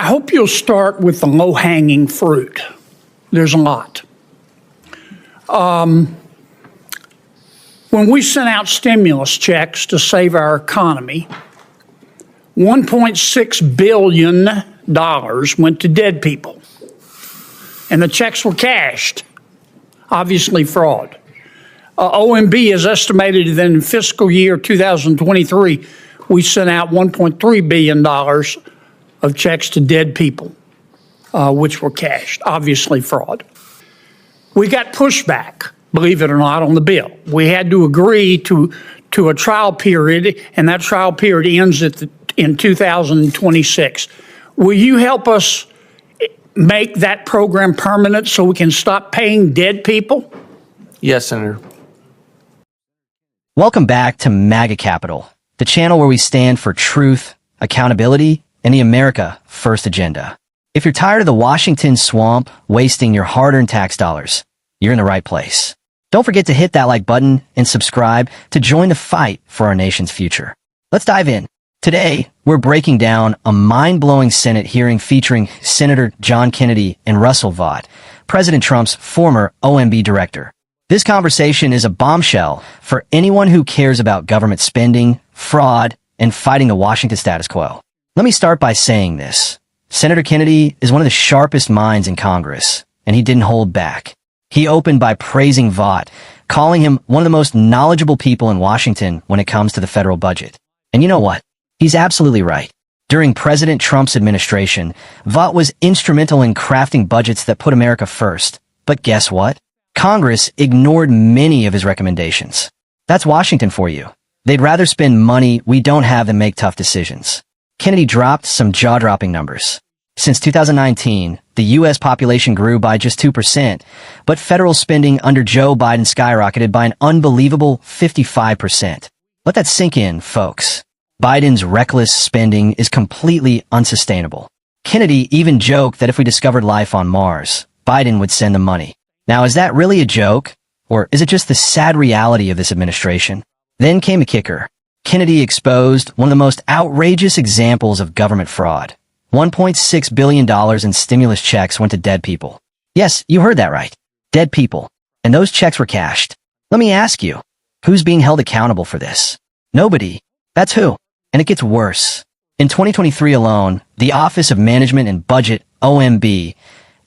I hope you'll start with the low-hanging fruit. There's a lot. When we sent out stimulus checks to save our economy, $1.6 billion went to dead people. And the checks were cashed. Obviously fraud. OMB has estimated that in fiscal year 2023, we sent out $1.3 billion of checks to dead people, which were cashed. Obviously fraud. We got pushback, believe it or not, on the bill. We had to agree to a trial period, and that trial period ends in 2026. Will you help us make that program permanent so we can stop paying dead people? Yes, Senator. Welcome back to MAGA Capital, the channel where we stand for truth, accountability, and the America First agenda. If you're tired of the Washington swamp wasting your hard-earned tax dollars, you're in the right place. Don't forget to hit that like button and subscribe to join the fight for our nation's future. Let's dive in. Today, we're breaking down a mind-blowing Senate hearing featuring Senator John Kennedy and Russell Vought, President Trump's former OMB director. This conversation is a bombshell for anyone who cares about government spending, fraud, and fighting the Washington status quo. Let me start by saying this. Senator Kennedy is one of the sharpest minds in Congress, and he didn't hold back. He opened by praising Vought, calling him one of the most knowledgeable people in Washington when it comes to the federal budget. And you know what? He's absolutely right. During President Trump's administration, Vought was instrumental in crafting budgets that put America first. But guess what? Congress ignored many of his recommendations. That's Washington for you. They'd rather spend money we don't have than make tough decisions. Kennedy dropped some jaw-dropping numbers. Since 2019, the U.S. population grew by just 2%, but federal spending under Joe Biden skyrocketed by an unbelievable 55%. Let that sink in, folks. Biden's reckless spending is completely unsustainable. Kennedy even joked that if we discovered life on Mars, Biden would send the money. Now, is that really a joke? Or is it just the sad reality of this administration? Then came the kicker. Kennedy exposed one of the most outrageous examples of government fraud. $1.6 billion in stimulus checks went to dead people. Yes, you heard that right. Dead people. And those checks were cashed. Let me ask you, who's being held accountable for this? Nobody. That's who. And it gets worse. In 2023 alone, the Office of Management and Budget, OMB,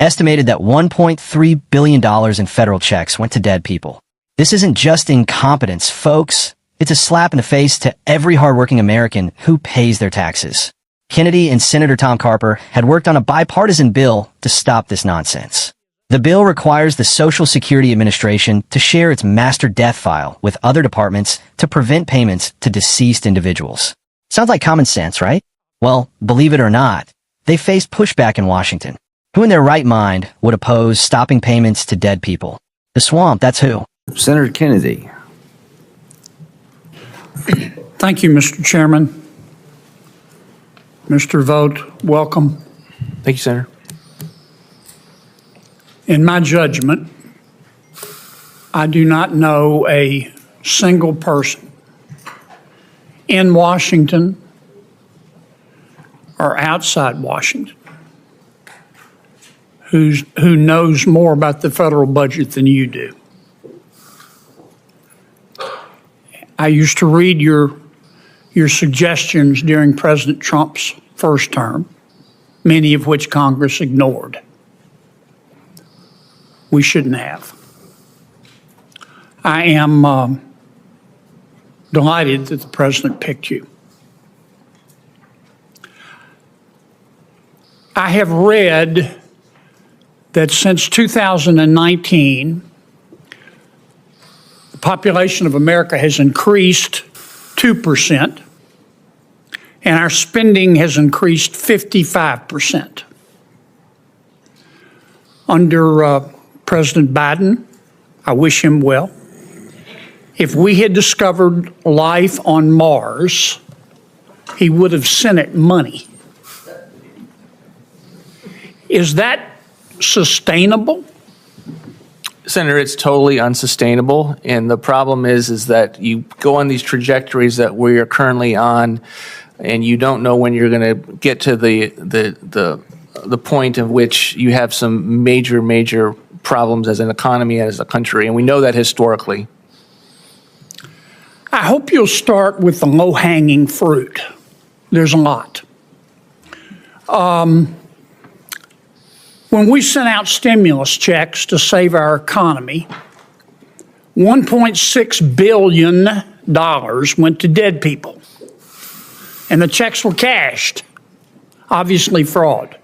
estimated that $1.3 billion in federal checks went to dead people. This isn't just incompetence, folks. It's a slap in the face to every hardworking American who pays their taxes. Kennedy and Senator Tom Carper had worked on a bipartisan bill to stop this nonsense. The bill requires the Social Security Administration to share its master death file with other departments to prevent payments to deceased individuals. Sounds like common sense, right? Well, believe it or not, they faced pushback in Washington. Who in their right mind would oppose stopping payments to dead people? The swamp, that's who. Senator Kennedy. Thank you, Mr. Chairman. Mr. Vought, welcome. Thank you, Senator. In my judgment, I do not know a single person in Washington or outside Washington who knows more about the federal budget than you do. I used to read your suggestions during President Trump's first term, many of which Congress ignored. We shouldn't have. I am delighted that the president picked you. I have read that since 2019, the population of America has increased 2%, and our spending has increased 55%. Under President Biden, I wish him well. If we had discovered life on Mars, he would have sent it money. Is that sustainable? Senator, it's totally unsustainable. And the problem is that you go on these trajectories that we are currently on and you don't know when you're going to get to the point of which you have some major problems as an economy and as a country, and we know that historically. I hope you'll start with the low-hanging fruit. There's a lot. When we sent out stimulus checks to save our economy, $1.6 billion went to dead people. And the checks were cashed, obviously fraud.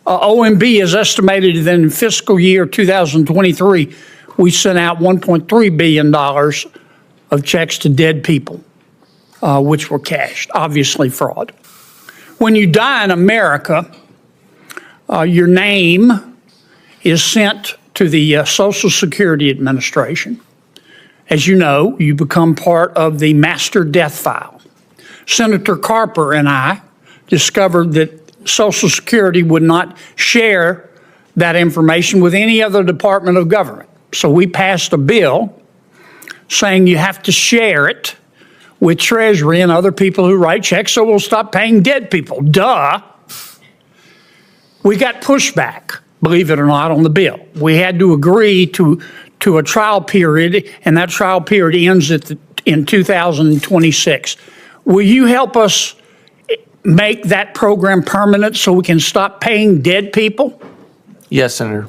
OMB has estimated that in fiscal year 2023, we sent out $1.3 billion of checks to dead people, which were cashed, obviously fraud. When you die in America, your name is sent to the Social Security Administration. As you know, you become part of the master death file. Senator Carper and I discovered that Social Security would not share that information with any other department of government. So we passed a bill saying you have to share it with Treasury and other people who write checks, so we'll stop paying dead people. Duh. We got pushback, believe it or not, on the bill. We had to agree to a trial period, and that trial period ends in 2026. Will you help us make that program permanent so we can stop paying dead people? Yes, Senator.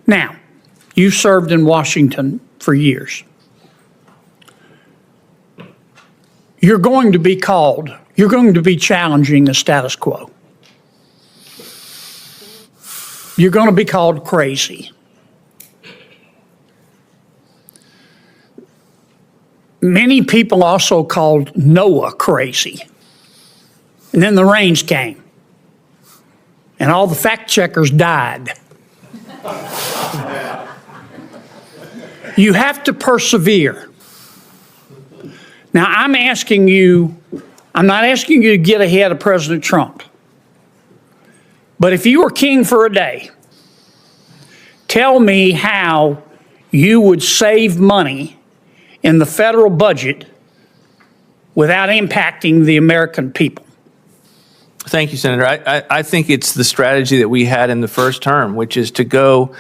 Now, you've served in Washington for years. You're going to be challenging the status quo. You're going to be called crazy. Many people also called Noah crazy. And then the rains came. And all the fact checkers died. You have to persevere. Now, I'm not asking you to get ahead of President Trump. But if you were king for a day, tell me how you would save money in the federal budget without impacting the American people. Thank you, Senator. I think it's the strategy that we had in the first term, which is to go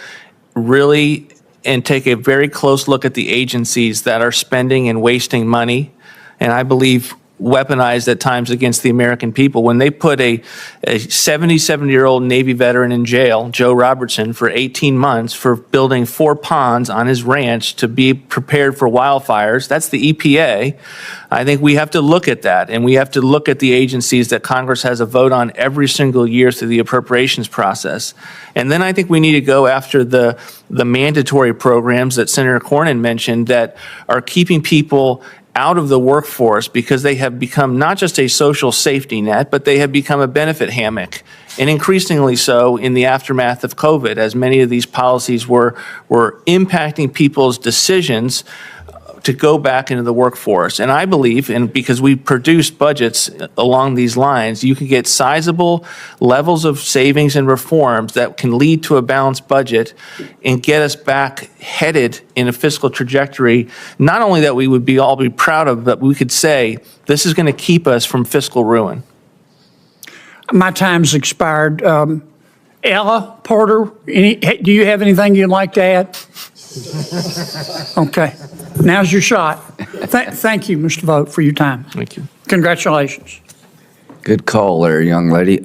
really and take a very close look at the agencies that are spending and wasting money, and I believe weaponized at times against the American people. When they put a 77-year-old Navy veteran in jail, Joe Robertson, for 18 months for building 4 ponds on his ranch to be prepared for wildfires, that's the EPA. I think we have to look at that, and we have to look at the agencies that Congress has a vote on every single year through the appropriations process. And then I think we need to go after the mandatory programs that Senator Cornyn mentioned that are keeping people out of the workforce because they have become not just a social safety net, but they have become a benefit hammock, and increasingly so in the aftermath of COVID, as many of these policies were impacting people's decisions to go back into the workforce. And I believe, and because we produced budgets along these lines, you can get sizable levels of savings and reforms that can lead to a balanced budget and get us back headed in a fiscal trajectory, not only that we would all be proud of, but we could say this is going to keep us from fiscal ruin. My time's expired. Ella Porter, do you have anything you'd like to add? Okay. Now's your shot. Thank you, Mr. Vought, for your time. Thank you. Congratulations. Good call there, young lady.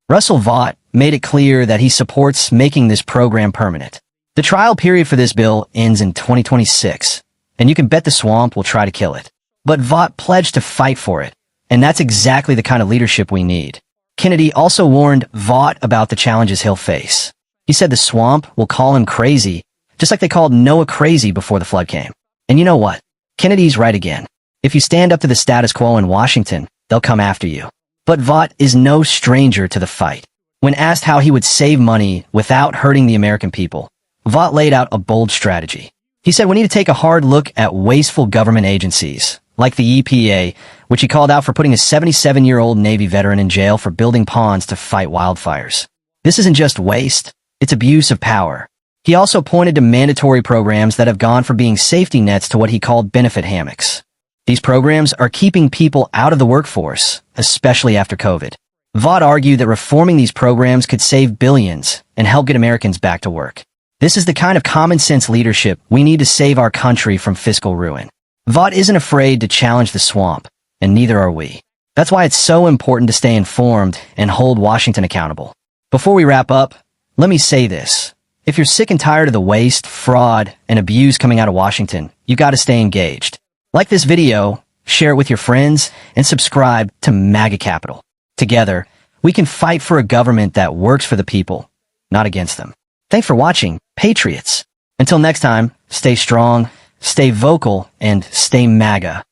Russell Vought made it clear that he supports making this program permanent. The trial period for this bill ends in 2026, and you can bet the swamp will try to kill it. But Vought pledged to fight for it, and that's exactly the kind of leadership we need. Kennedy also warned Vought about the challenges he'll face. He said the swamp will call him crazy, just like they called Noah crazy before the flood came. And you know what? Kennedy's right again. If you stand up to the status quo in Washington, they'll come after you. But Vought is no stranger to the fight. When asked how he would save money without hurting the American people, Vought laid out a bold strategy. He said we need to take a hard look at wasteful government agencies, like the EPA, which he called out for putting a 77-year-old Navy veteran in jail for building ponds to fight wildfires. This isn't just waste, it's abuse of power. He also pointed to mandatory programs that have gone from being safety nets to what he called benefit hammocks. These programs are keeping people out of the workforce, especially after COVID. Vought argued that reforming these programs could save billions and help get Americans back to work. This is the kind of common sense leadership we need to save our country from fiscal ruin. Vought isn't afraid to challenge the swamp, and neither are we. That's why it's so important to stay informed and hold Washington accountable. Before we wrap up, let me say this. If you're sick and tired of the waste, fraud, and abuse coming out of Washington, you gotta stay engaged. Like this video, share it with your friends, and subscribe to MAGA Capital. Together, we can fight for a government that works for the people, not against them. Thanks for watching, Patriots. Until next time, stay strong, stay vocal, and stay MAGA.